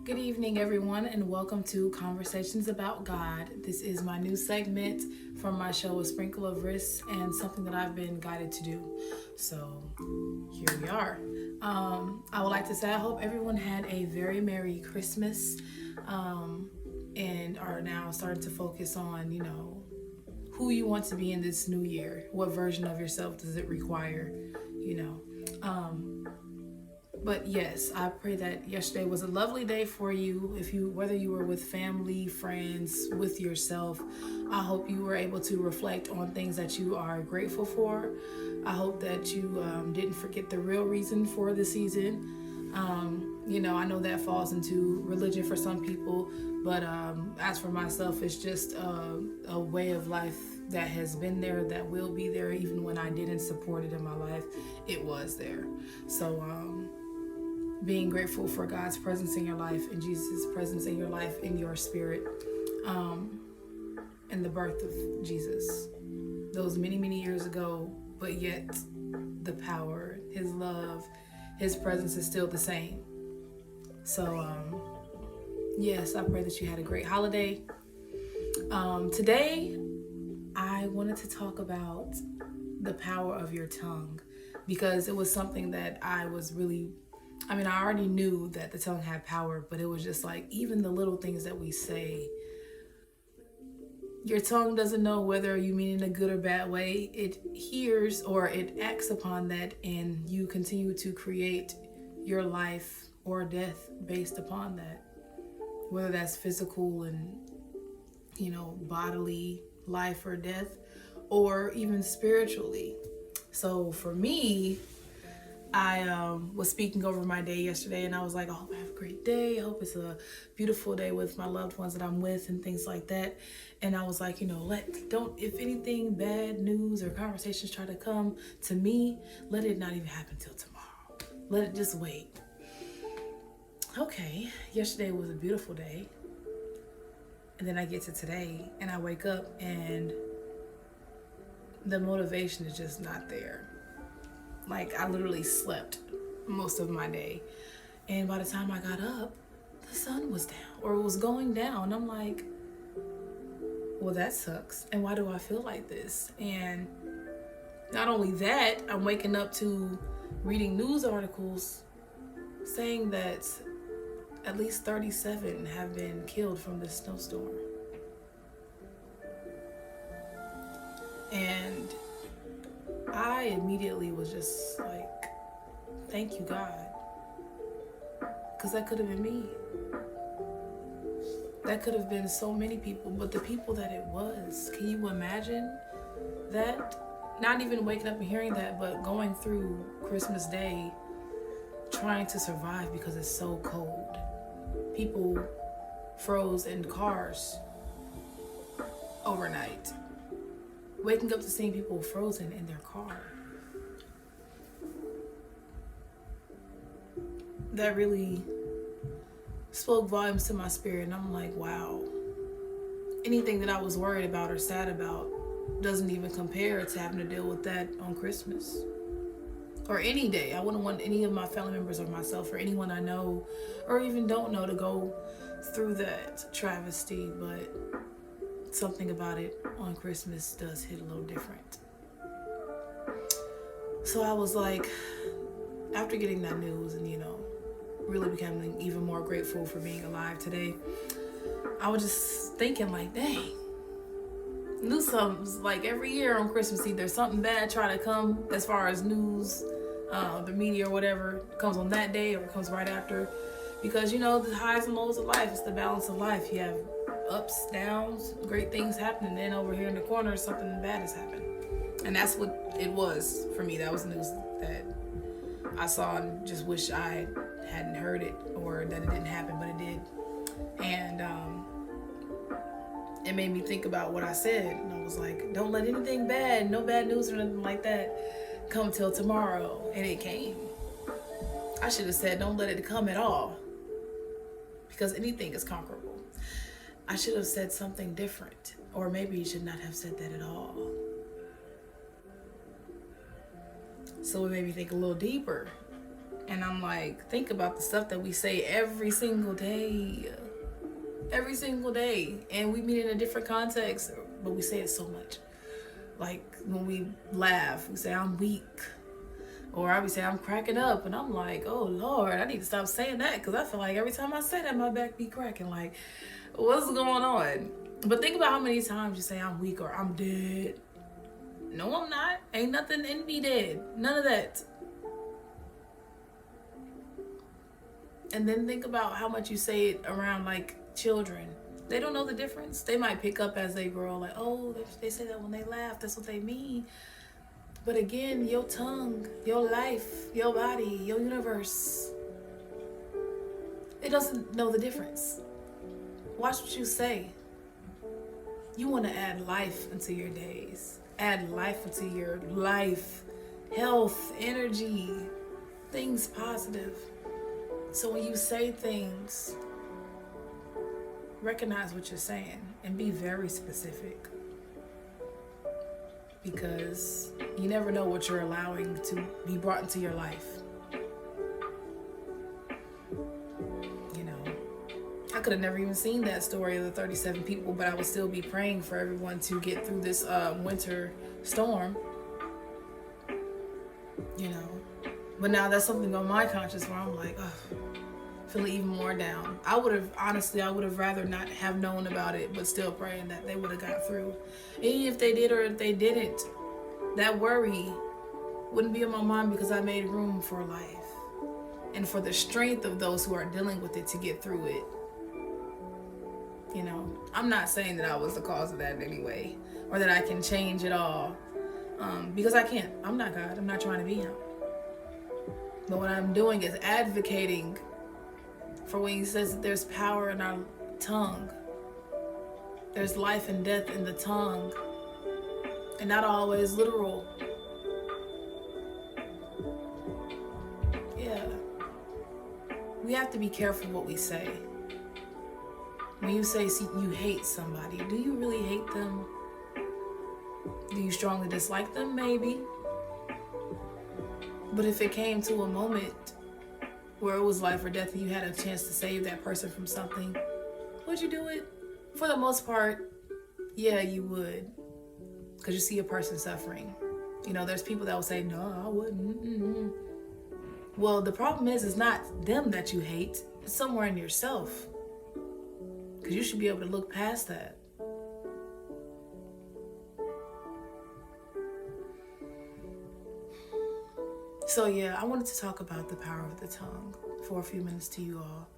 Good evening, everyone, and welcome to Conversations About God. This is my new segment from my show, A Sprinkle of Risk, and something that I've been guided to do. So here we are. I would like to say I hope everyone had a very Merry Christmas and are now starting to focus on, who you want to be in this new year. What version of yourself does it require, But yes, I pray that yesterday was a lovely day for you. Whether you were with family, friends, with yourself, I hope you were able to reflect on things that you are grateful for. I hope that you didn't forget the real reason for the season. I know that falls into religion for some people, but as for myself, it's just a way of life that has been there, that will be there, even when I didn't support it in my life. It was there. So being grateful for God's presence in your life and Jesus' presence in your life, in your spirit, and the birth of Jesus. Those many, many years ago, but yet the power, His love, His presence is still the same. So, yes, I pray that you had a great holiday. Today, I wanted to talk about the power of your tongue, because it was something that I already knew that the tongue had power, but it was just like, even the little things that we say, your tongue doesn't know whether you mean in a good or bad way. It hears or it acts upon that, and you continue to create your life or death based upon that, whether that's physical and, bodily life or death, or even spiritually. So for me, I was speaking over my day yesterday, and I was like, I hope I have a great day. I hope it's a beautiful day with my loved ones that I'm with and things like that. And I was like, if anything, bad news or conversations try to come to me, let it not even happen till tomorrow. Let it just wait. Okay, yesterday was a beautiful day. And then I get to today, and I wake up, and the motivation is just not there. Like, I literally slept most of my day. And by the time I got up, the sun was down, or it was going down. I'm like, well, that sucks. And why do I feel like this? And not only that, I'm waking up to reading news articles saying that at least 37 have been killed from this snowstorm. And I immediately was just like, thank you, God. Because that could have been me. That could have been so many people, but the people that it was, can you imagine that? Not even waking up and hearing that, but going through Christmas Day, trying to survive because it's so cold. People froze in cars overnight. Waking up to seeing people frozen in their car. That really spoke volumes to my spirit, and I'm like, wow. Anything that I was worried about or sad about doesn't even compare to having to deal with that on Christmas. Or any day. I wouldn't want any of my family members or myself or anyone I know or even don't know to go through that travesty, but something about it on Christmas does hit a little different. So I was like, after getting that news and, really becoming even more grateful for being alive today, I was just thinking like, dang, knew something. Like every year on Christmas Eve, there's something bad trying to come as far as news, the media or whatever, comes on that day or comes right after. Because, the highs and lows of life, it's the balance of life. You have ups, downs, great things happen, and then over here in the corner, something bad has happened. And that's what it was for me. That was news that I saw and just wish I hadn't heard it, or that it didn't happen, but it did. And it made me think about what I said. And I was like, don't let anything bad, no bad news or nothing like that, come till tomorrow. And it came. I should have said, don't let it come at all, because anything is conquerable. I should have said something different, or maybe you should not have said that at all. So it made me think a little deeper. And I'm like, think about the stuff that we say every single day. Every single day. And we mean it in a different context, but we say it so much. Like when we laugh, we say, I'm weak. Or I would say, I'm cracking up. And I'm like, oh, Lord, I need to stop saying that. Because I feel like every time I say that, my back be cracking. Like, what's going on? But think about how many times you say, I'm weak or I'm dead. No, I'm not. Ain't nothing in me dead. None of that. And then think about how much you say it around like children. They don't know the difference. They might pick up as they grow, like, oh, they say that when they laugh, that's what they mean. But again, your tongue, your life, your body, your universe, it doesn't know the difference. Watch what you say. You want to add life into your days. Add life into your life. Health, energy, things positive. So when you say things, recognize what you're saying and be very specific. Because you never know what you're allowing to be brought into your life. You know, I could have never even seen that story of the 37 people, but I would still be praying for everyone to get through this winter storm. You know, but now that's something on my conscience where I'm like, oh, feeling even more down. I would have rather not have known about it, but still praying that they would have got through. Even if they did or if they didn't, that worry wouldn't be on my mind because I made room for life and for the strength of those who are dealing with it to get through it. You know, I'm not saying that I was the cause of that in any way or that I can change it all, because I can't. I'm not God. I'm not trying to be Him. But what I'm doing is advocating for when He says that there's power in our tongue. There's life and death in the tongue. And not always literal. Yeah. We have to be careful what we say. When you say you hate somebody, do you really hate them? Do you strongly dislike them? Maybe. But if it came to a moment where it was life or death and you had a chance to save that person from something, would you do it? For the most part, yeah, you would. Because you see a person suffering. You know, there's people that will say, no, I wouldn't. Mm-hmm. Well, the problem is, it's not them that you hate. It's somewhere in yourself. Because you should be able to look past that. So yeah, I wanted to talk about the power of the tongue for a few minutes to you all.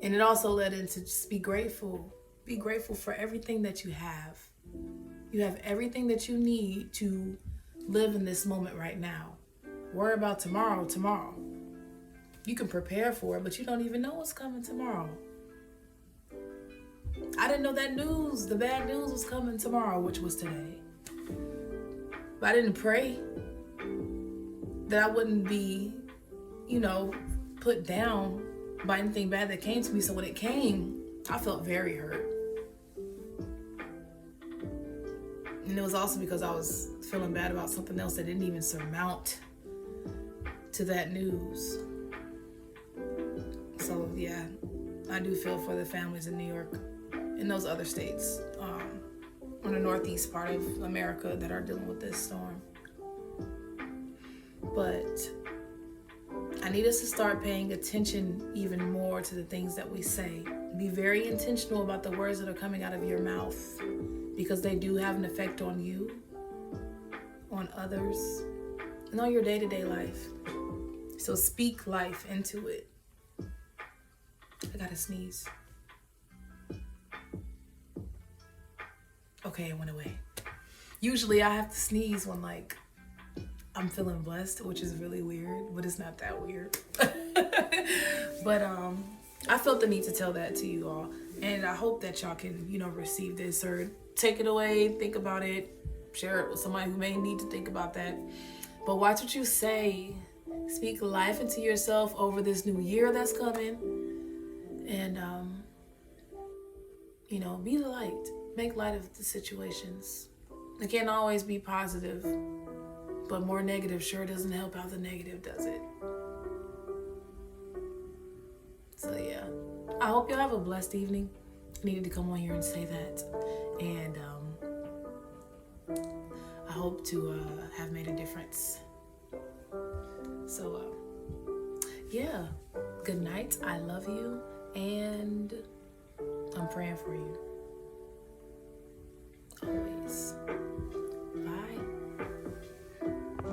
And it also led into just be grateful. Be grateful for everything that you have. You have everything that you need to live in this moment right now. Worry about tomorrow. You can prepare for it, but you don't even know what's coming tomorrow. I didn't know that the bad news was coming tomorrow, which was today. But I didn't pray that I wouldn't be, put down by anything bad that came to me. So when it came, I felt very hurt. And it was also because I was feeling bad about something else that didn't even surmount to that news. So yeah, I do feel for the families in New York and those other states on the northeast part of America that are dealing with this storm. But I need us to start paying attention even more to the things that we say. Be very intentional about the words that are coming out of your mouth, because they do have an effect on you, on others, and on your day-to-day life. So speak life into it. I gotta sneeze. Okay, it went away. Usually I have to sneeze when I'm feeling blessed, which is really weird, but it's not that weird. But I felt the need to tell that to you all, and I hope that y'all can, receive this or take it away, think about it, share it with somebody who may need to think about that. But watch what you say. Speak life into yourself over this new year that's coming, and be the light. Make light of the situations. It can't always be positive. But more negative sure doesn't help out the negative, does it? I hope y'all have a blessed evening. I needed to come on here and say that. And I hope to have made a difference. So, yeah. Good night. I love you. And I'm praying for you. Always.